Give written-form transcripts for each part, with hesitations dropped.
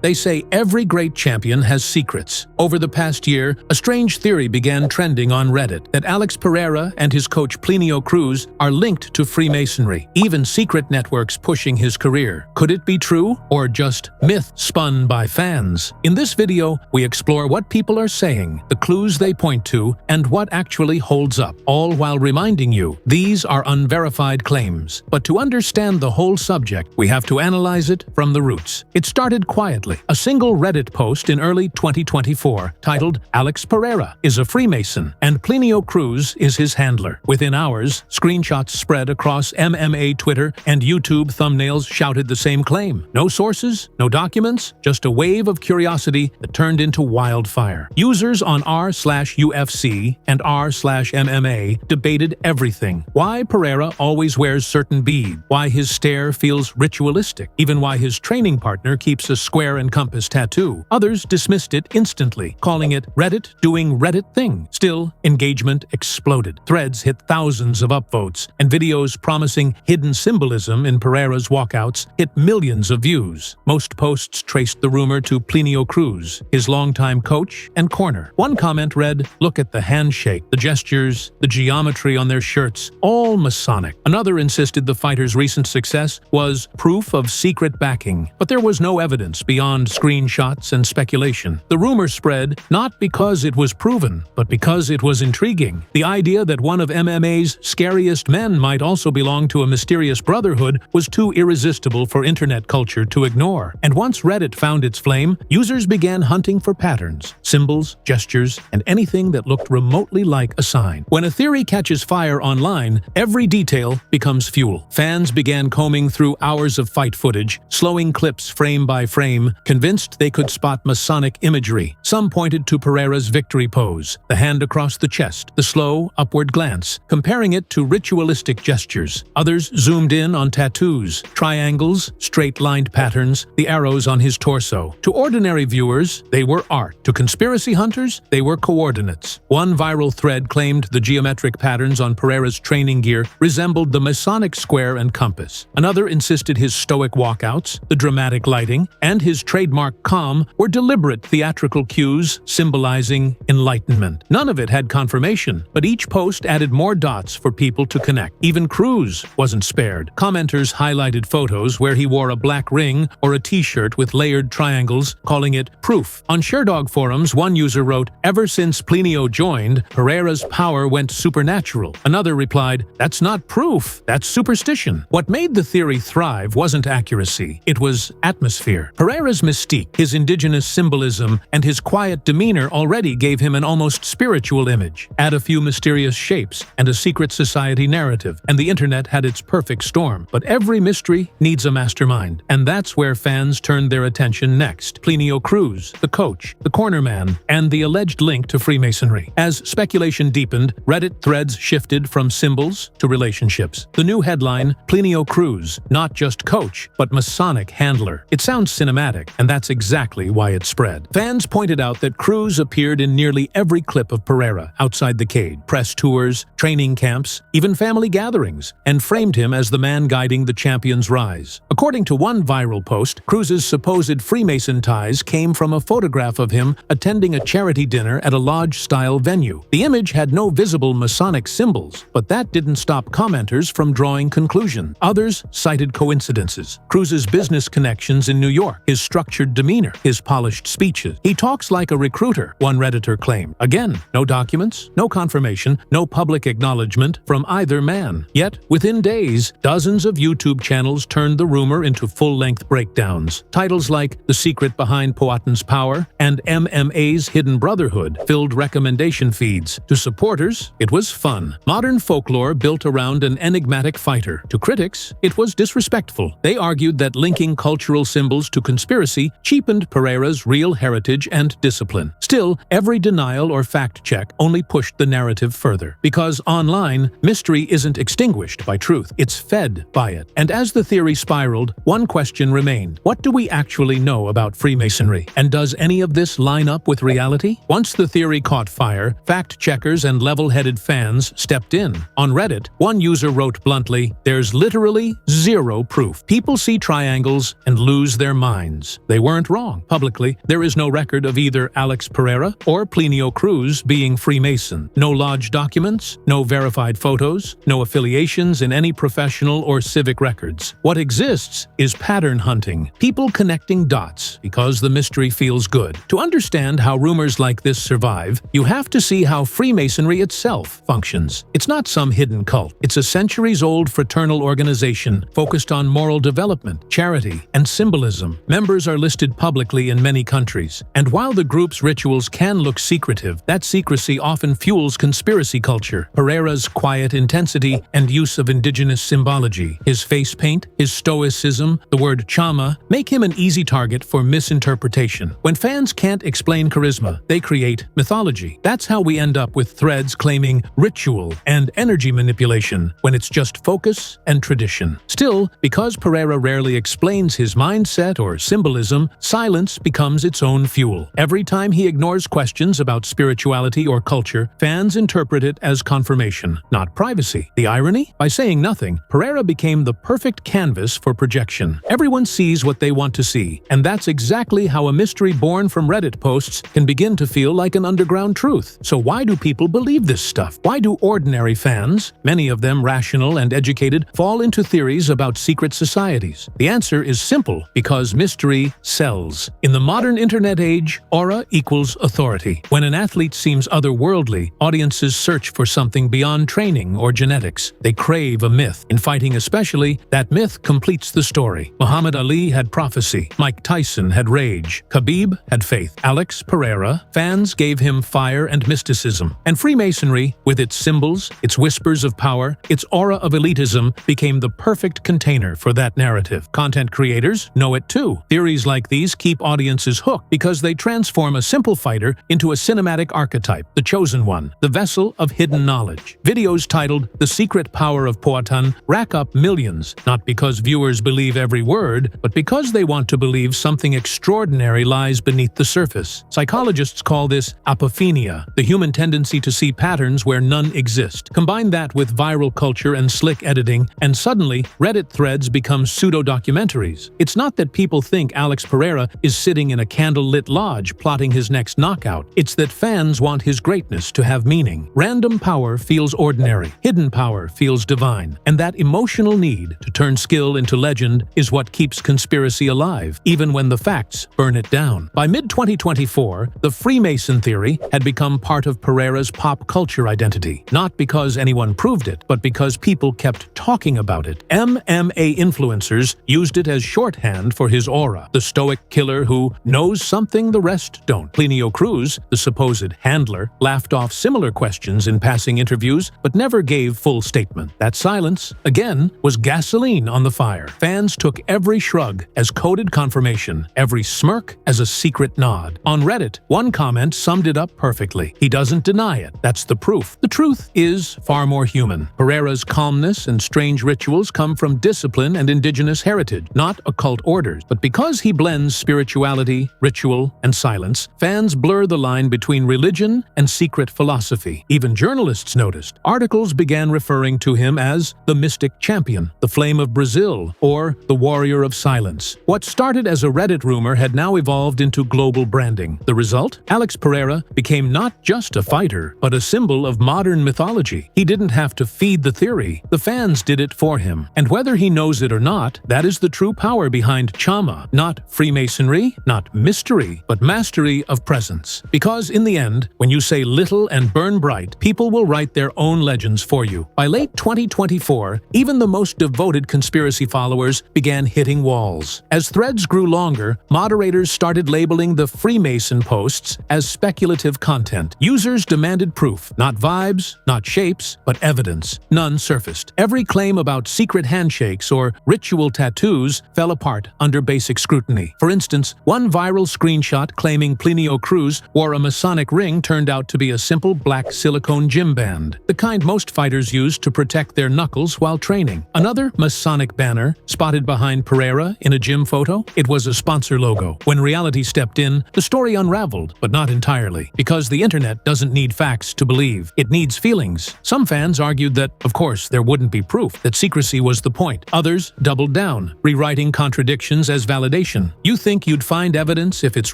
They say every great champion has secrets. Over the past year, a strange theory began trending on Reddit that Alex Pereira and his coach Plínio Cruz are linked to Freemasonry, even secret networks pushing his career. Could it be true, or just myth spun by fans? In this video, we explore what people are saying, the clues they point to, and what actually holds up, all while reminding you these are unverified claims. But to understand the whole subject, we have to analyze it from the roots. It started quietly. A single Reddit post in early 2024 titled "Alex Pereira is a Freemason and Plínio Cruz is his handler." Within hours, screenshots spread across MMA Twitter and YouTube thumbnails shouted the same claim. No sources, no documents, just a wave of curiosity that turned into wildfire. Users on r/UFC and r/MMA debated everything. Why Pereira always wears certain beads, why his stare feels ritualistic, even why his training partner keeps a square and compass tattoo. Others dismissed it instantly, calling it Reddit doing Reddit thing. Still, engagement exploded. Threads hit thousands of upvotes, and videos promising hidden symbolism in Pereira's walkouts hit millions of views. Most posts traced the rumor to Plínio Cruz, his longtime coach and corner. One comment read, "Look at the handshake, the gestures, the geometry on their shirts, all Masonic." Another insisted the fighter's recent success was proof of secret backing, but there was no evidence beyond screenshots and speculation. The rumor spread not because it was proven, but because it was intriguing. The idea that one of MMA's scariest men might also belong to a mysterious brotherhood was too irresistible for internet culture to ignore. And once Reddit found its flame, users began hunting for patterns, symbols, gestures, and anything that looked remotely like a sign. When a theory catches fire online, every detail becomes fuel. Fans began combing through hours of fight footage, slowing clips frame by frame, convinced they could spot Masonic imagery. Some pointed to Pereira's victory pose, the hand across the chest, the slow, upward glance, comparing it to ritualistic gestures. Others zoomed in on tattoos, triangles, straight-lined patterns, the arrows on his torso. To ordinary viewers, they were art. To conspiracy hunters, they were coordinates. One viral thread claimed the geometric patterns on Pereira's training gear resembled the Masonic square and compass. Another insisted his stoic walkouts, the dramatic lighting, and his trademark calm were deliberate theatrical cues symbolizing enlightenment. None of it had confirmation, but each post added more dots for people to connect. Even Cruz wasn't spared. Commenters highlighted photos where he wore a black ring or a t-shirt with layered triangles, calling it proof. On Sherdog forums, one user wrote, "Ever since Plínio joined, Pereira's power went supernatural." Another replied, "That's not proof, that's superstition." What made the theory thrive wasn't accuracy, it was atmosphere. Pereira's mystique, his indigenous symbolism, and his quiet demeanor already gave him an almost spiritual image. Add a few mysterious shapes and a secret society narrative, and the internet had its perfect storm. But every mystery needs a mastermind, and that's where fans turned their attention next. Plínio Cruz, the coach, the cornerman, and the alleged link to Freemasonry. As speculation deepened, Reddit threads shifted from symbols to relationships. The new headline, Plínio Cruz, not just coach, but Masonic handler. It sounds cinematic, and that's exactly why it spread. Fans pointed out that Cruz appeared in nearly every clip of Pereira outside the cage, press tours, training camps, even family gatherings, and framed him as the man guiding the champion's rise. According to one viral post, Cruz's supposed Freemason ties came from a photograph of him attending a charity dinner at a lodge-style venue. The image had no visible Masonic symbols, but that didn't stop commenters from drawing conclusions. Others cited coincidences. Cruz's business connections in New York, his structured demeanor, his polished speeches. He talks like a recruiter, one Redditor claimed. Again, no documents, no confirmation, no public acknowledgement from either man. Yet, within days, dozens of YouTube channels turned the rumor into full-length breakdowns. Titles like The Secret Behind Poatan's Power and MMA's Hidden Brotherhood filled recommendation feeds. To supporters, it was fun. Modern folklore built around an enigmatic fighter. To critics, it was disrespectful. They argued that linking cultural symbols to conspiracy cheapened Pereira's real heritage and discipline. Still, every denial or fact check only pushed the narrative further. Because online, mystery isn't extinguished by truth, it's fed by it. And as the theory spiraled, one question remained. What do we actually know about Freemasonry? And does any of this line up with reality? Once the theory caught fire, fact-checkers and level-headed fans stepped in. On Reddit, one user wrote bluntly, "There's literally zero proof. People see triangles and lose their minds." claims. They weren't wrong. Publicly, there is no record of either Alex Pereira or Plínio Cruz being Freemason. No lodge documents, no verified photos, no affiliations in any professional or civic records. What exists is pattern hunting, people connecting dots because the mystery feels good. To understand how rumors like this survive, you have to see how Freemasonry itself functions. It's not some hidden cult. It's a centuries-old fraternal organization focused on moral development, charity, and symbolism. Members are listed publicly in many countries, and while the group's rituals can look secretive, that secrecy often fuels conspiracy culture. Pereira's quiet intensity and use of indigenous symbology, his face paint, his stoicism, the word chama, make him an easy target for misinterpretation. When fans can't explain charisma, they create mythology. That's how we end up with threads claiming ritual and energy manipulation when it's just focus and tradition. Still, because Pereira rarely explains his mindset or symbolism, silence becomes its own fuel. Every time he ignores questions about spirituality or culture, fans interpret it as confirmation, not privacy. The irony? By saying nothing, Pereira became the perfect canvas for projection. Everyone sees what they want to see, and that's exactly how a mystery born from Reddit posts can begin to feel like an underground truth. So why do people believe this stuff? Why do ordinary fans, many of them rational and educated, fall into theories about secret societies? The answer is simple: because mystery sells. In the modern internet age, aura equals authority. When an athlete seems otherworldly, audiences search for something beyond training or genetics. They crave a myth. In fighting especially, that myth completes the story. Muhammad Ali had prophecy. Mike Tyson had rage. Khabib had faith. Alex Pereira, fans gave him fire and mysticism. And Freemasonry, with its symbols, its whispers of power, its aura of elitism, became the perfect container for that narrative. Content creators know it too. Theories like these keep audiences hooked because they transform a simple fighter into a cinematic archetype, the chosen one, the vessel of hidden knowledge. Videos titled "The Secret Power of Poatan" rack up millions, not because viewers believe every word, but because they want to believe something extraordinary lies beneath the surface. Psychologists call this apophenia, the human tendency to see patterns where none exist. Combine that with viral culture and slick editing, and suddenly, Reddit threads become pseudo-documentaries. It's not that people think Alex Pereira is sitting in a candlelit lodge plotting his next knockout. It's that fans want his greatness to have meaning. Random power feels ordinary. Hidden power feels divine. And that emotional need to turn skill into legend is what keeps conspiracy alive, even when the facts burn it down. By mid-2024, the Freemason theory had become part of Pereira's pop culture identity, not because anyone proved it, but because people kept talking about it. MMA influencers used it as shorthand for his aura, the stoic killer who knows something the rest don't. Plínio Cruz, the supposed handler, laughed off similar questions in passing interviews, but never gave full statement. That silence, again, was gasoline on the fire. Fans took every shrug as coded confirmation, every smirk as a secret nod. On Reddit, one comment summed it up perfectly. He doesn't deny it. That's the proof. The truth is far more human. Pereira's calmness and strange rituals come from discipline and indigenous heritage, not occult orders. But because he blends spirituality, ritual, and silence, fans blur the line between religion and secret philosophy. Even journalists noticed. Articles began referring to him as the mystic champion, the flame of Brazil, or the warrior of silence. What started as a Reddit rumor had now evolved into global branding. The result? Alex Pereira became not just a fighter, but a symbol of modern mythology. He didn't have to feed the theory. The fans did it for him. And whether he knows it or not, that is the true power behind Chama. Not Freemasonry, not mystery, but mastery of presence. Because in the end, when you say little and burn bright, people will write their own legends for you. By late 2024, even the most devoted conspiracy followers began hitting walls. As threads grew longer, moderators started labeling the Freemason posts as speculative content. Users demanded proof, not vibes, not shapes, but evidence. None surfaced. Every claim about secret handshakes or ritual tattoos fell apart under basic scrutiny. For instance, one viral screenshot claiming Plínio Cruz wore a Masonic ring turned out to be a simple black silicone gym band, the kind most fighters use to protect their knuckles while training. Another Masonic banner spotted behind Pereira in a gym photo. It was a sponsor logo. When reality stepped in, the story unraveled, but not entirely, because the internet doesn't need facts to believe. It needs feelings. Some fans argued that, of course, there wouldn't be proof, that secrecy was the point. Others doubled down, rewriting contradictions as validation. validation. You think you'd find evidence if it's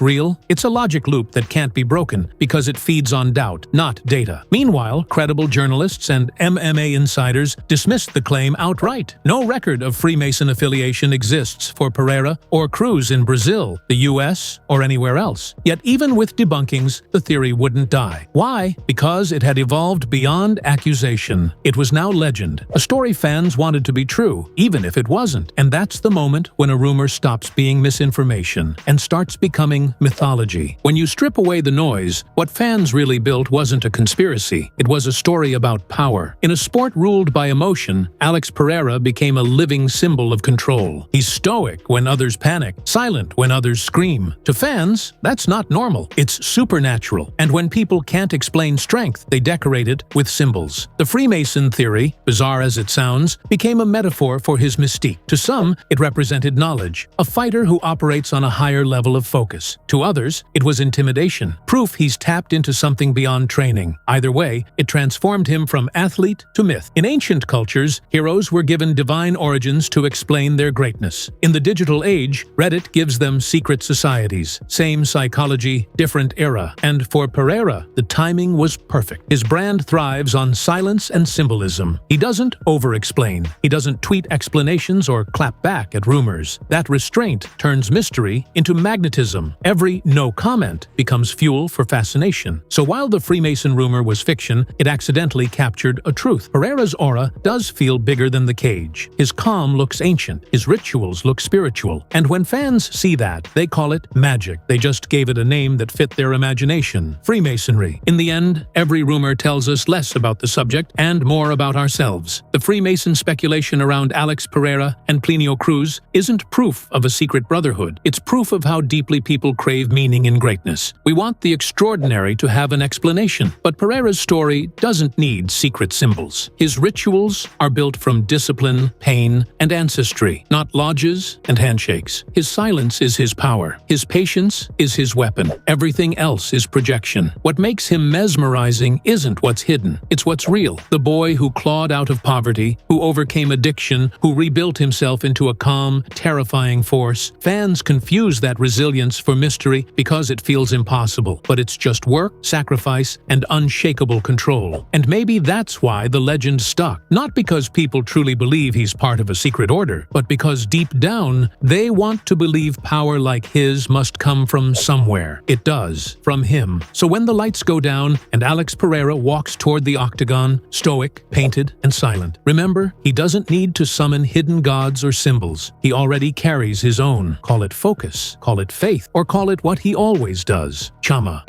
real? It's a logic loop that can't be broken because it feeds on doubt, not data. Meanwhile, credible journalists and MMA insiders dismissed the claim outright. No record of Freemason affiliation exists for Pereira or Cruz in Brazil, the US, or anywhere else. Yet even with debunkings, the theory wouldn't die. Why? Because it had evolved beyond accusation. It was now legend, a story fans wanted to be true, even if it wasn't. And that's the moment when a rumor stops being misinformation and starts becoming mythology. When you strip away the noise, what fans really built wasn't a conspiracy. It was a story about power. In a sport ruled by emotion, Alex Pereira became a living symbol of control. He's stoic when others panic, silent when others scream. To fans, that's not normal. It's supernatural. And when people can't explain strength, they decorate it with symbols. The Freemason theory, bizarre as it sounds, became a metaphor for his mystique. To some, it represented knowledge, a fighter who operates on a higher level of focus. To others, it was intimidation, proof he's tapped into something beyond training. Either way, it transformed him from athlete to myth. In ancient cultures, heroes were given divine origins to explain their greatness. In the digital age, Reddit gives them secret societies. Same psychology, different era. And for Pereira, the timing was perfect. His brand thrives on silence and symbolism. He doesn't over-explain. He doesn't tweet explanations or clap back at rumors. That restraint turns mystery into magnetism. Every no comment becomes fuel for fascination. So while the Freemason rumor was fiction, it accidentally captured a truth. Pereira's aura does feel bigger than the cage. His calm looks ancient. His rituals look spiritual. And when fans see that, they call it magic. They just gave it a name that fit their imagination. Freemasonry. In the end, every rumor tells us less about the subject and more about ourselves. The Freemason speculation around Alex Pereira and Plínio Cruz isn't proof of a secret brotherhood. It's proof of how deeply people crave meaning in greatness. We want the extraordinary to have an explanation, but Pereira's story doesn't need secret symbols. His rituals are built from discipline, pain, and ancestry, not lodges and handshakes. His silence is his power. His patience is his weapon. Everything else is projection. What makes him mesmerizing isn't what's hidden, it's what's real. The boy who clawed out of poverty, who overcame addiction, who rebuilt himself into a calm, terrifying force. Fans confuse that resilience for mystery because it feels impossible, but it's just work, sacrifice, and unshakable control. And maybe that's why the legend stuck. Not because people truly believe he's part of a secret order, but because deep down, they want to believe power like his must come from somewhere. It does, from him. So when the lights go down and Alex Pereira walks toward the octagon, stoic, painted, and silent, remember, he doesn't need to summon hidden gods or symbols. He already carries his own. Call it focus, call it faith, or call it what he always does, chama.